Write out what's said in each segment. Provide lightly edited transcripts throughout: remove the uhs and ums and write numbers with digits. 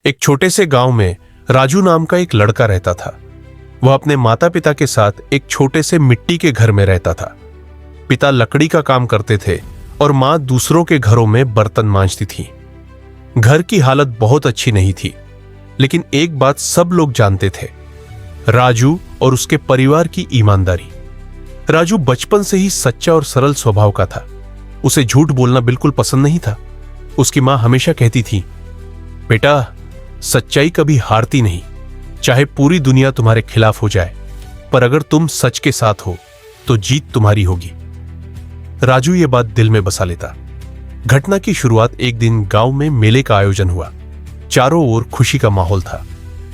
एक छोटे से गांव में राजू नाम का एक लड़का रहता था। वह अपने माता पिता के साथ एक छोटे से मिट्टी के घर में रहता था। पिता लकड़ी का काम करते थे और मां दूसरों के घरों में बर्तन मांजती थी। घर की हालत बहुत अच्छी नहीं थी, लेकिन एक बात सब लोग जानते थे, राजू और उसके परिवार की ईमानदारी। राजू बचपन से ही सच्चा और सरल स्वभाव का था। उसे झूठ बोलना बिल्कुल पसंद नहीं था। उसकी मां हमेशा कहती थी, बेटा, सच्चाई कभी हारती नहीं। चाहे पूरी दुनिया तुम्हारे खिलाफ हो जाए, पर अगर तुम सच के साथ हो तो जीत तुम्हारी होगी। राजू ये बात दिल में बसा लेता। घटना की शुरुआत एक दिन गांव में मेले का आयोजन हुआ। चारों ओर खुशी का माहौल था।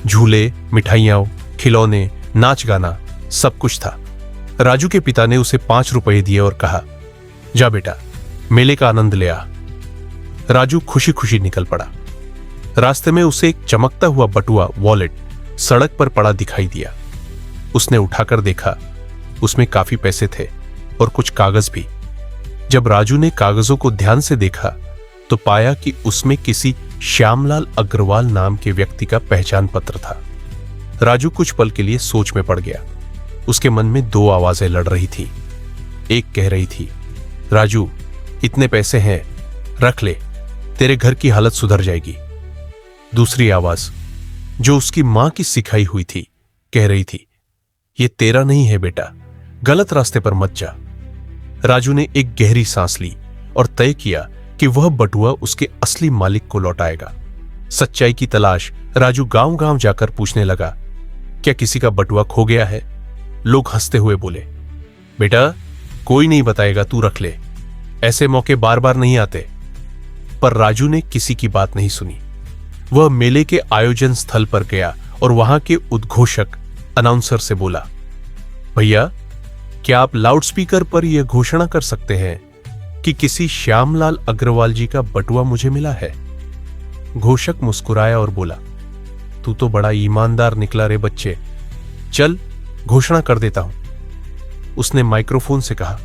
झूले, मिठाइयां, खिलौने, नाच गाना, सब कुछ था। राजू के पिता ने उसे 5 रुपए दिए और कहा, जा बेटा, मेले का आनंद ले आ। राजू खुशी खुशी निकल पड़ा। रास्ते में उसे एक चमकता हुआ बटुआ वॉलेट सड़क पर पड़ा दिखाई दिया। उसने उठाकर देखा, उसमें काफी पैसे थे और कुछ कागज भी। जब राजू ने कागजों को ध्यान से देखा तो पाया कि उसमें किसी श्यामलाल अग्रवाल नाम के व्यक्ति का पहचान पत्र था। राजू कुछ पल के लिए सोच में पड़ गया। उसके मन में 2 आवाजें लड़ रही थी। एक कह रही थी, राजू, इतने पैसे हैं, रख ले, तेरे घर की हालत सुधर जाएगी। दूसरी आवाज, जो उसकी मां की सिखाई हुई थी, कह रही थी, ये तेरा नहीं है बेटा, गलत रास्ते पर मत जा। राजू ने एक गहरी सांस ली और तय किया कि वह बटुआ उसके असली मालिक को लौटाएगा। सच्चाई की तलाश राजू गांव गांव जाकर पूछने लगा, क्या किसी का बटुआ खो गया है? लोग हंसते हुए बोले, बेटा, कोई नहीं बताएगा, तू रख ले, ऐसे मौके बार बार नहीं आते। पर राजू ने किसी की बात नहीं सुनी। वह मेले के आयोजन स्थल पर गया और वहां के उद्घोषक अनाउंसर से बोला, भैया, क्या आप लाउडस्पीकर पर यह घोषणा कर सकते हैं कि किसी श्यामलाल अग्रवाल जी का बटुआ मुझे मिला है? घोषक मुस्कुराया और बोला, तू तो बड़ा ईमानदार निकला रे बच्चे, चल घोषणा कर देता हूं। उसने माइक्रोफोन से कहा,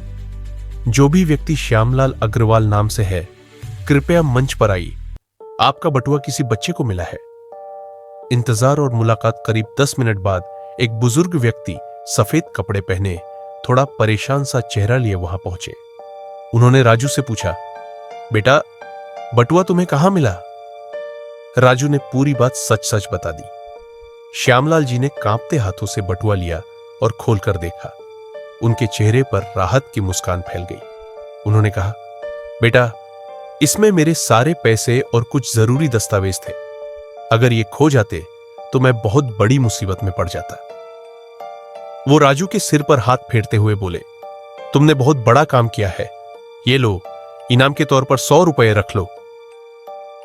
जो भी व्यक्ति श्यामलाल अग्रवाल नाम से है, कृपया मंच पर आइए। आपका बटुआ किसी बच्चे को मिला है। इंतजार और मुलाकात करीब 10 मिनट बाद एक बुजुर्ग व्यक्ति सफेद कपड़े पहने, थोड़ा परेशान सा चेहरा लिए वहां पहुंचे। उन्होंने राजू से पूछा, बेटा, बटुआ तुम्हें कहां मिला? राजू ने पूरी बात सच सच बता दी। श्यामलाल जी ने कांपते हाथों से बटुआ लिया और खोलकर देखा। उनके चेहरे पर राहत की मुस्कान फैल गई। उन्होंने कहा, बेटा, इसमें मेरे सारे पैसे और कुछ जरूरी दस्तावेज थे। अगर ये खो जाते तो मैं बहुत बड़ी मुसीबत में पड़ जाता। वो राजू के सिर पर हाथ फेरते हुए बोले, तुमने बहुत बड़ा काम किया है, ये लो, इनाम के तौर पर 100 रुपए रख लो।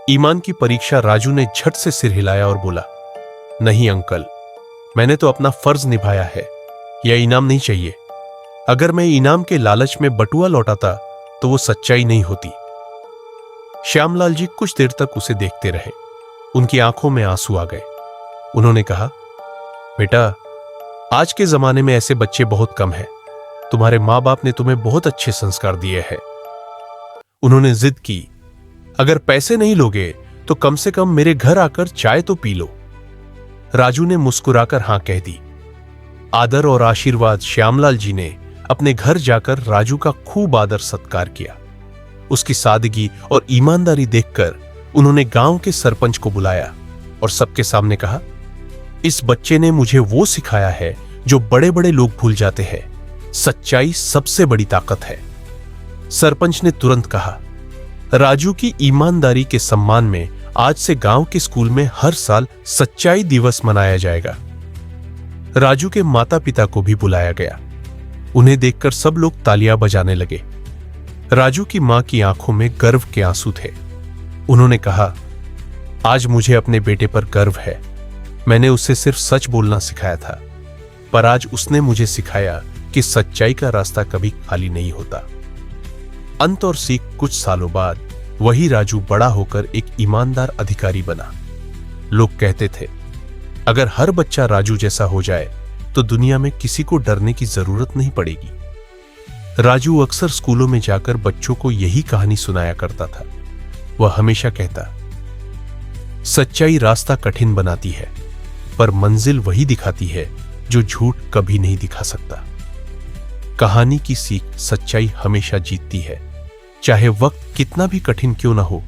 ईमान की परीक्षा राजू ने झट से सिर हिलाया और बोला, नहीं अंकल, मैंने तो अपना फर्ज निभाया है, यह इनाम नहीं चाहिए। अगर मैं इनाम के लालच में बटुआ लौटाता तो वो सच्चाई नहीं होती। श्यामलाल जी कुछ देर तक उसे देखते रहे। उनकी आंखों में आंसू आ गए। उन्होंने कहा, बेटा, आज के जमाने में ऐसे बच्चे बहुत कम हैं। तुम्हारे मां बाप ने तुम्हें बहुत अच्छे संस्कार दिए हैं। उन्होंने जिद की, अगर पैसे नहीं लोगे तो कम से कम मेरे घर आकर चाय तो पी लो। राजू ने मुस्कुराकर हां कह दी। आदर और आशीर्वाद श्यामलाल जी ने अपने घर जाकर राजू का खूब आदर सत्कार किया। उसकी सादगी और ईमानदारी देखकर उन्होंने गांव के सरपंच को बुलाया और सबके सामने कहा, इस बच्चे ने मुझे वो सिखाया है जो बड़े बड़े लोग भूल जाते हैं, सच्चाई सबसे बड़ी ताकत है। सरपंच ने तुरंत कहा, राजू की ईमानदारी के सम्मान में आज से गांव के स्कूल में हर साल सच्चाई दिवस मनाया जाएगा। राजू के माता पिता को भी बुलाया गया। उन्हें देखकर सब लोग तालियां बजाने लगे। राजू की मां की आंखों में गर्व के आंसू थे। उन्होंने कहा, आज मुझे अपने बेटे पर गर्व है। मैंने उसे सिर्फ सच बोलना सिखाया था, पर आज उसने मुझे सिखाया कि सच्चाई का रास्ता कभी खाली नहीं होता। अंत और सीख, कुछ सालों बाद वही राजू बड़ा होकर एक ईमानदार अधिकारी बना। लोग कहते थे, अगर हर बच्चा राजू जैसा हो जाए तो दुनिया में किसी को डरने की जरूरत नहीं पड़ेगी। राजू अक्सर स्कूलों में जाकर बच्चों को यही कहानी सुनाया करता था। वह हमेशा कहता, सच्चाई रास्ता कठिन बनाती है, पर मंजिल वही दिखाती है जो झूठ कभी नहीं दिखा सकता। कहानी की सीख, सच्चाई हमेशा जीतती है, चाहे वक्त कितना भी कठिन क्यों ना हो।